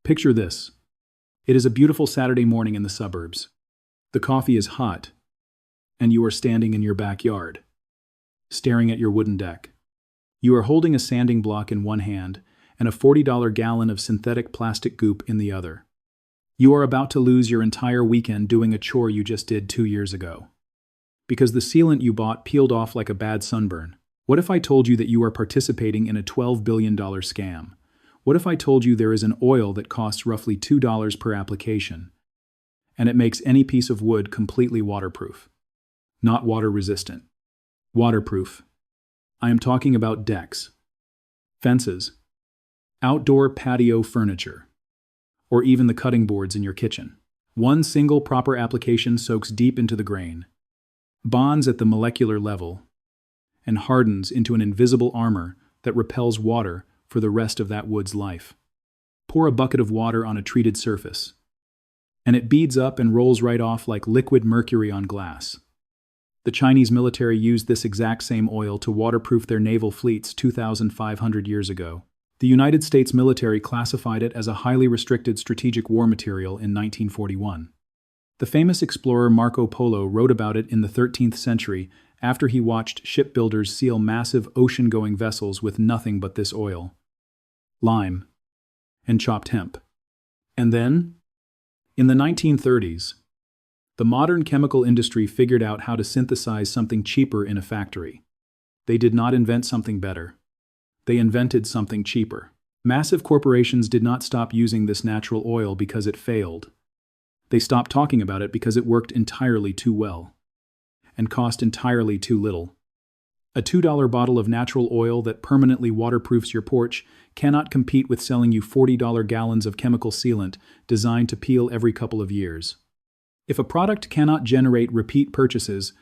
Picture this. It is a beautiful Saturday morning in the suburbs. The coffee is hot, and you are standing in your backyard, staring at your wooden deck. You are holding a sanding block in one hand and a $40 gallon of synthetic plastic goop in the other. You are about to lose your entire weekend doing a chore you just did 2 years ago. Because the sealant you bought peeled off like a bad sunburn. What if I told you that you are participating in a $12 billion scam? What if I told you there is an oil that costs roughly $2 per application, and it makes any piece of wood completely waterproof? Not water resistant. Waterproof. I am talking about decks, fences, outdoor patio furniture, or even the cutting boards in your kitchen. One single proper application soaks deep into the grain, bonds at the molecular level, and hardens into an invisible armor that repels water for the rest of that wood's life. Pour a bucket of water on a treated surface, and it beads up and rolls right off like liquid mercury on glass. The Chinese military used this exact same oil to waterproof their naval fleets 2,500 years ago. The United States military classified it as a highly restricted strategic war material in 1941. The famous explorer Marco Polo wrote about it in the 13th century after he watched shipbuilders seal massive ocean-going vessels with nothing but this oil, lime, and chopped hemp. And then, in the 1930s, the modern chemical industry figured out how to synthesize something cheaper in a factory. They did not invent something better. They invented something cheaper. Massive corporations did not stop using this natural oil because it failed. They stopped talking about it because it worked entirely too well and cost entirely too little. A $2 bottle of natural oil that permanently waterproofs your porch cannot compete with selling you $40 gallons of chemical sealant designed to peel every couple of years. If a product cannot generate repeat purchases,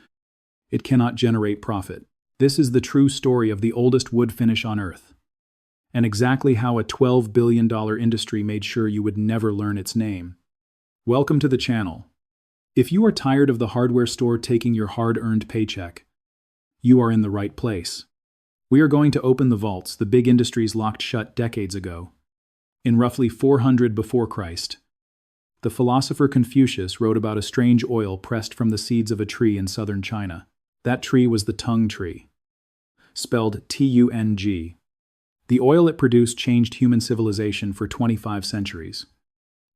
it cannot generate profit. This is the true story of the oldest wood finish on earth, and exactly how a $12 billion industry made sure you would never learn its name. Welcome to the channel. If you are tired of the hardware store taking your hard-earned paycheck, you are in the right place. We are going to open the vaults the big industries locked shut decades ago. In roughly 400 before Christ, the philosopher Confucius wrote about a strange oil pressed from the seeds of a tree in southern China. That tree was the tung tree, spelled T-U-N-G. The oil it produced changed human civilization for 25 centuries.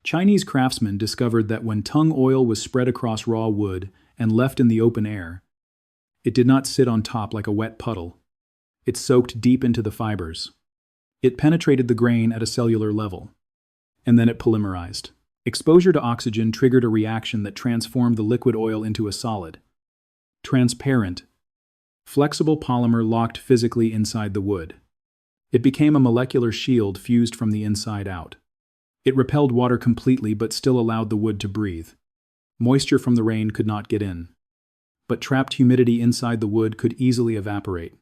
Chinese craftsmen discovered that when tung oil was spread across raw wood and left in the open air, it did not sit on top like a wet puddle. It soaked deep into the fibers. It penetrated the grain at a cellular level, and then it polymerized. Exposure to oxygen triggered a reaction that transformed the liquid oil into a solid, transparent, flexible polymer locked physically inside the wood. It became a molecular shield fused from the inside out. It repelled water completely but still allowed the wood to breathe. Moisture from the rain could not get in, but trapped humidity inside the wood could easily evaporate,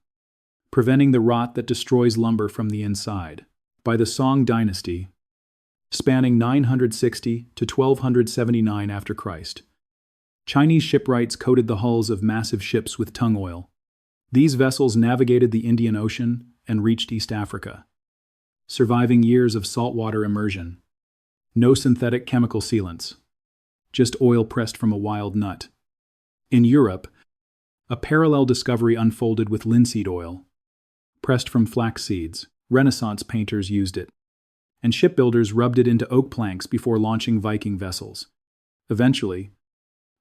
preventing the rot that destroys lumber from the inside. By the Song dynasty, spanning 960 to 1279 after Christ, Chinese shipwrights coated the hulls of massive ships with tung oil. These vessels navigated the Indian Ocean and reached East Africa, surviving years of saltwater immersion. No synthetic chemical sealants, just oil pressed from a wild nut. In Europe, a parallel discovery unfolded with linseed oil, pressed from flax seeds. Renaissance painters used it, and shipbuilders rubbed it into oak planks before launching Viking vessels. Eventually,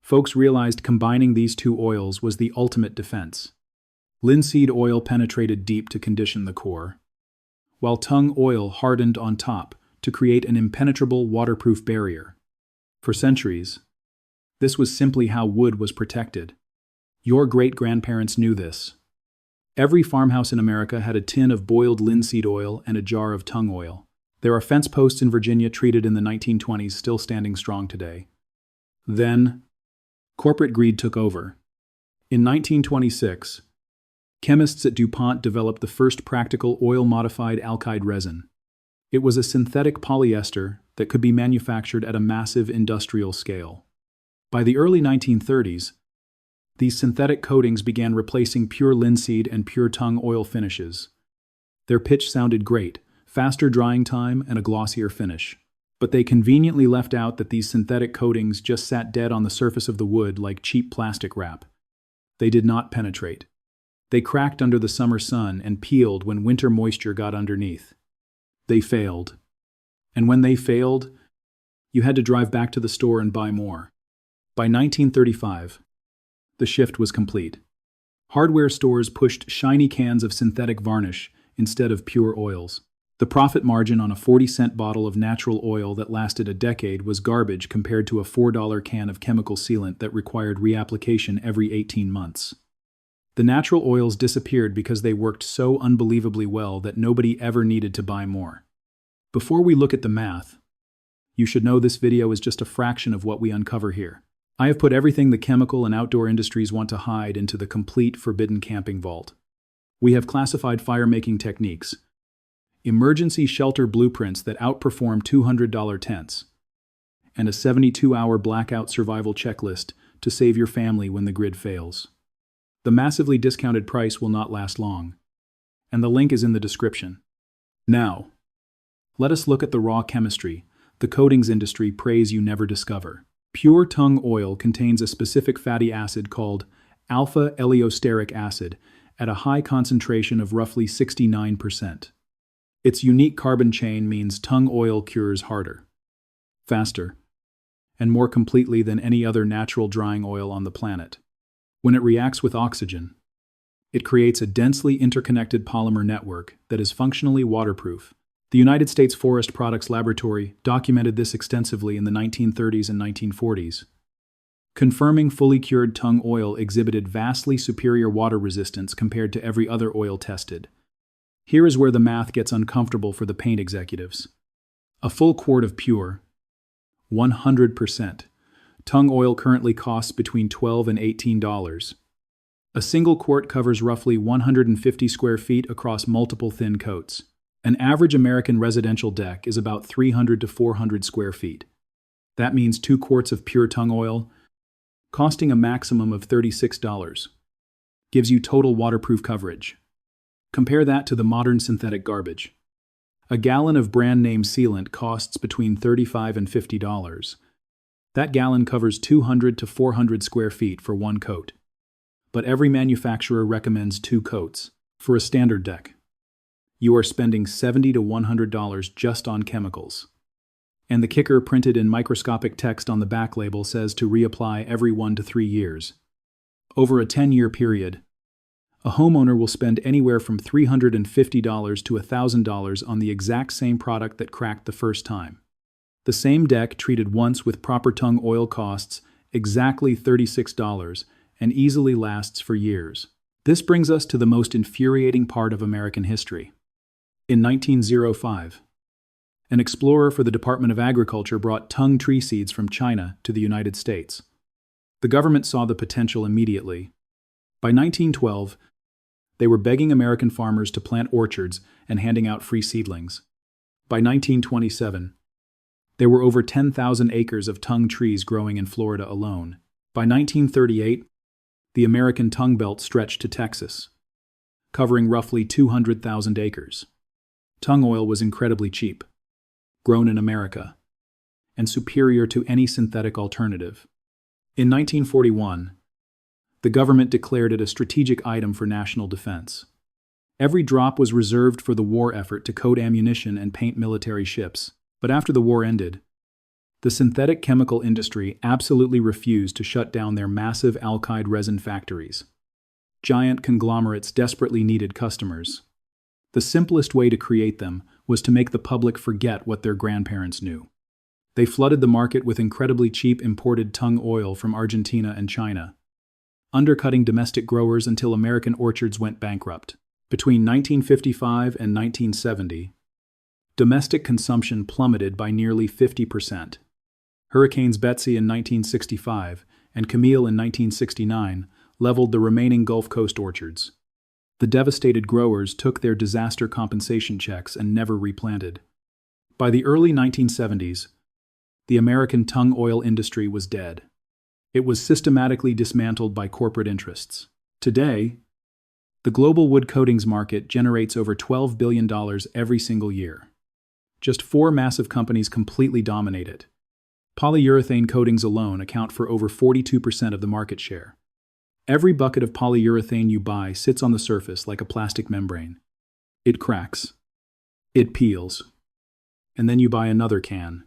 folks realized combining these two oils was the ultimate defense. Linseed oil penetrated deep to condition the core, while tung oil hardened on top to create an impenetrable waterproof barrier. For centuries, this was simply how wood was protected. Your great-grandparents knew this. Every farmhouse in America had a tin of boiled linseed oil and a jar of tung oil. There are fence posts in Virginia treated in the 1920s still standing strong today. Then, corporate greed took over. In 1926, chemists at DuPont developed the first practical oil-modified alkyd resin. It was a synthetic polyester that could be manufactured at a massive industrial scale. By the early 1930s, these synthetic coatings began replacing pure linseed and pure tung oil finishes. Their pitch sounded great, faster drying time and a glossier finish. But they conveniently left out that these synthetic coatings just sat dead on the surface of the wood like cheap plastic wrap. They did not penetrate. They cracked under the summer sun and peeled when winter moisture got underneath. They failed. And when they failed, you had to drive back to the store and buy more. By 1935, the shift was complete. Hardware stores pushed shiny cans of synthetic varnish instead of pure oils. The profit margin on a 40-cent bottle of natural oil that lasted a decade was garbage compared to a $4 can of chemical sealant that required reapplication every 18 months. The natural oils disappeared because they worked so unbelievably well that nobody ever needed to buy more. Before we look at the math, you should know this video is just a fraction of what we uncover here. I have put everything the chemical and outdoor industries want to hide into the complete forbidden camping vault. We have classified fire-making techniques, emergency shelter blueprints that outperform $200 tents, and a 72-hour blackout survival checklist to save your family when the grid fails. The massively discounted price will not last long, and the link is in the description. Now, let us look at the raw chemistry the coatings industry prays you never discover. Pure tung oil contains a specific fatty acid called alpha-eleosteric acid at a high concentration of roughly 69%. Its unique carbon chain means tung oil cures harder, faster, and more completely than any other natural drying oil on the planet. When it reacts with oxygen, it creates a densely interconnected polymer network that is functionally waterproof. The United States Forest Products Laboratory documented this extensively in the 1930s and 1940s, confirming fully cured tung oil exhibited vastly superior water resistance compared to every other oil tested. Here is where the math gets uncomfortable for the paint executives. A full quart of pure, 100% tung oil currently costs between $12 and $18. A single quart covers roughly 150 square feet across multiple thin coats. An average American residential deck is about 300 to 400 square feet. That means 2 quarts of pure tung oil, costing a maximum of $36, gives you total waterproof coverage. Compare that to the modern synthetic garbage. A gallon of brand name sealant costs between $35 and $50. That gallon covers 200 to 400 square feet for 1 coat. But every manufacturer recommends 2 coats for a standard deck. You are spending $70 to $100 just on chemicals. And the kicker printed in microscopic text on the back label says to reapply every 1 to 3 years. Over a 10-year period, a homeowner will spend anywhere from $350 to $1,000 on the exact same product that cracked the first time. The same deck treated once with proper tung oil costs exactly $36 and easily lasts for years. This brings us to the most infuriating part of American history. In 1905, an explorer for the Department of Agriculture brought tung tree seeds from China to the United States. The government saw the potential immediately. By 1912, they were begging American farmers to plant orchards and handing out free seedlings. By 1927, there were over 10,000 acres of tung trees growing in Florida alone. By 1938, the American tung belt stretched to Texas, covering roughly 200,000 acres. Tung oil was incredibly cheap, grown in America, and superior to any synthetic alternative. In 1941, the government declared it a strategic item for national defense. Every drop was reserved for the war effort to coat ammunition and paint military ships. But after the war ended, the synthetic chemical industry absolutely refused to shut down their massive alkyd resin factories. Giant conglomerates desperately needed customers. The simplest way to create them was to make the public forget what their grandparents knew. They flooded the market with incredibly cheap imported tung oil from Argentina and China, undercutting domestic growers until American orchards went bankrupt. Between 1955 and 1970, domestic consumption plummeted by nearly 50%. Hurricanes Betsy in 1965 and Camille in 1969 leveled the remaining Gulf Coast orchards. The devastated growers took their disaster compensation checks and never replanted. By the early 1970s, the American tung oil industry was dead. It was systematically dismantled by corporate interests. Today, the global wood coatings market generates over $12 billion every single year. Just 4 massive companies completely dominate it. Polyurethane coatings alone account for over 42% of the market share. Every bucket of polyurethane you buy sits on the surface like a plastic membrane. It cracks. It peels. And then you buy another can.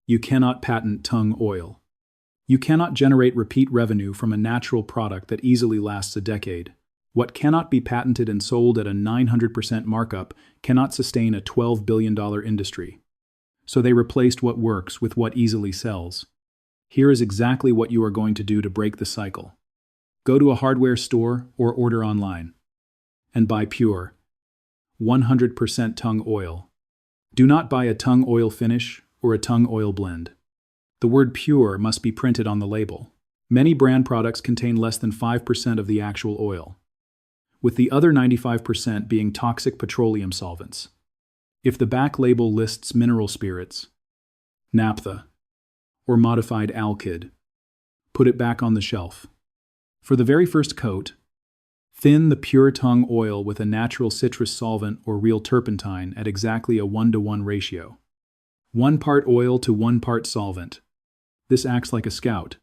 You cannot patent tung oil. You cannot generate repeat revenue from a natural product that easily lasts a decade. What cannot be patented and sold at a 900% markup cannot sustain a $12 billion industry. So they replaced what works with what easily sells. Here is exactly what you are going to do to break the cycle. Go to a hardware store or order online and buy pure, 100% tung oil. Do not buy a tung oil finish or a tung oil blend. The word pure must be printed on the label. Many brand products contain less than 5% of the actual oil, with the other 95% being toxic petroleum solvents. If the back label lists mineral spirits, naphtha, or modified alkyd, put it back on the shelf. For the very first coat, thin the pure tung oil with a natural citrus solvent or real turpentine at exactly a 1:1 ratio. 1 part oil to 1 part solvent. This acts like a scout,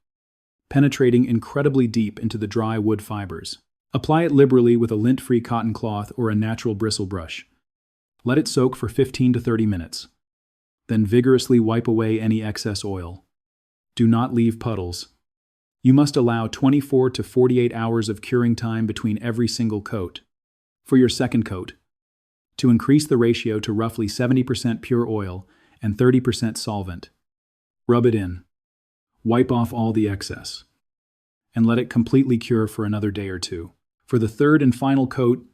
penetrating incredibly deep into the dry wood fibers. Apply it liberally with a lint-free cotton cloth or a natural bristle brush. Let it soak for 15 to 30 minutes. Then vigorously wipe away any excess oil. Do not leave puddles. You must allow 24 to 48 hours of curing time between every single coat. For your second coat, to increase the ratio to roughly 70% pure oil and 30% solvent, rub it in. Wipe off all the excess, and let it completely cure for another day or two. For the third and final coat,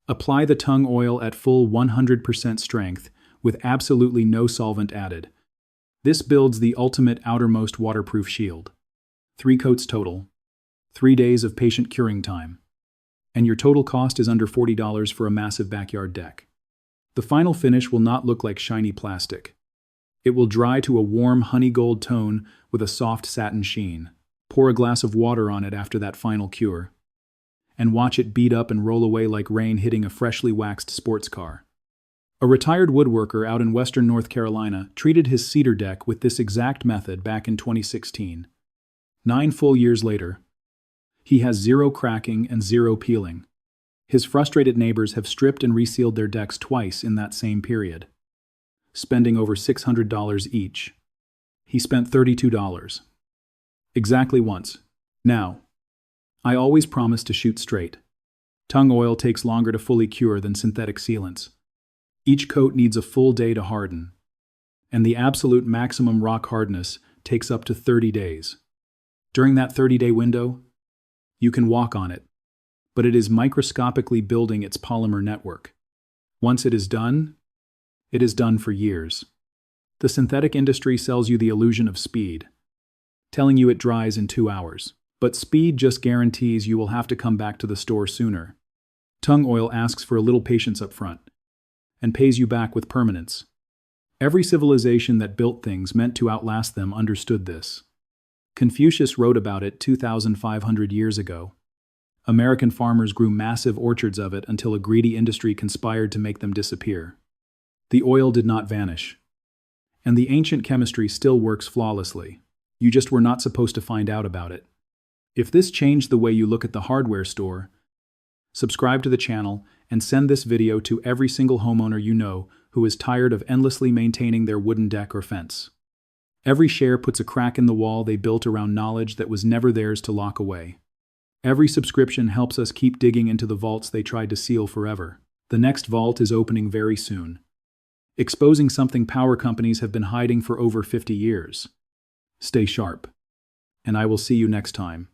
apply the tung oil at full 100% strength with absolutely no solvent added. This builds the ultimate outermost waterproof shield. 3 coats total, 3 days of patient curing time, and your total cost is under $40 for a massive backyard deck. The final finish will not look like shiny plastic. It will dry to a warm honey gold tone with a soft satin sheen. Pour a glass of water on it after that final cure, and watch it beat up and roll away like rain hitting a freshly waxed sports car. A retired woodworker out in western North Carolina treated his cedar deck with this exact method back in 2016. 9 full years later, he has 0 cracking and 0 peeling. His frustrated neighbors have stripped and resealed their decks twice in that same period, spending over $600 each. He spent $32. Exactly once. Now, I always promise to shoot straight. Tung oil takes longer to fully cure than synthetic sealants. Each coat needs a full day to harden, and the absolute maximum rock hardness takes up to 30 days. During that 30-day window, you can walk on it, but it is microscopically building its polymer network. Once it is done for years. The synthetic industry sells you the illusion of speed, telling you it dries in 2 hours. But speed just guarantees you will have to come back to the store sooner. Tung oil asks for a little patience up front, and pays you back with permanence. Every civilization that built things meant to outlast them understood this. Confucius wrote about it 2,500 years ago. American farmers grew massive orchards of it until a greedy industry conspired to make them disappear. The oil did not vanish, and the ancient chemistry still works flawlessly. You just were not supposed to find out about it. If this changed the way you look at the hardware store, subscribe to the channel and send this video to every single homeowner you know who is tired of endlessly maintaining their wooden deck or fence. Every share puts a crack in the wall they built around knowledge that was never theirs to lock away. Every subscription helps us keep digging into the vaults they tried to seal forever. The next vault is opening very soon, exposing something power companies have been hiding for over 50 years. Stay sharp, and I will see you next time.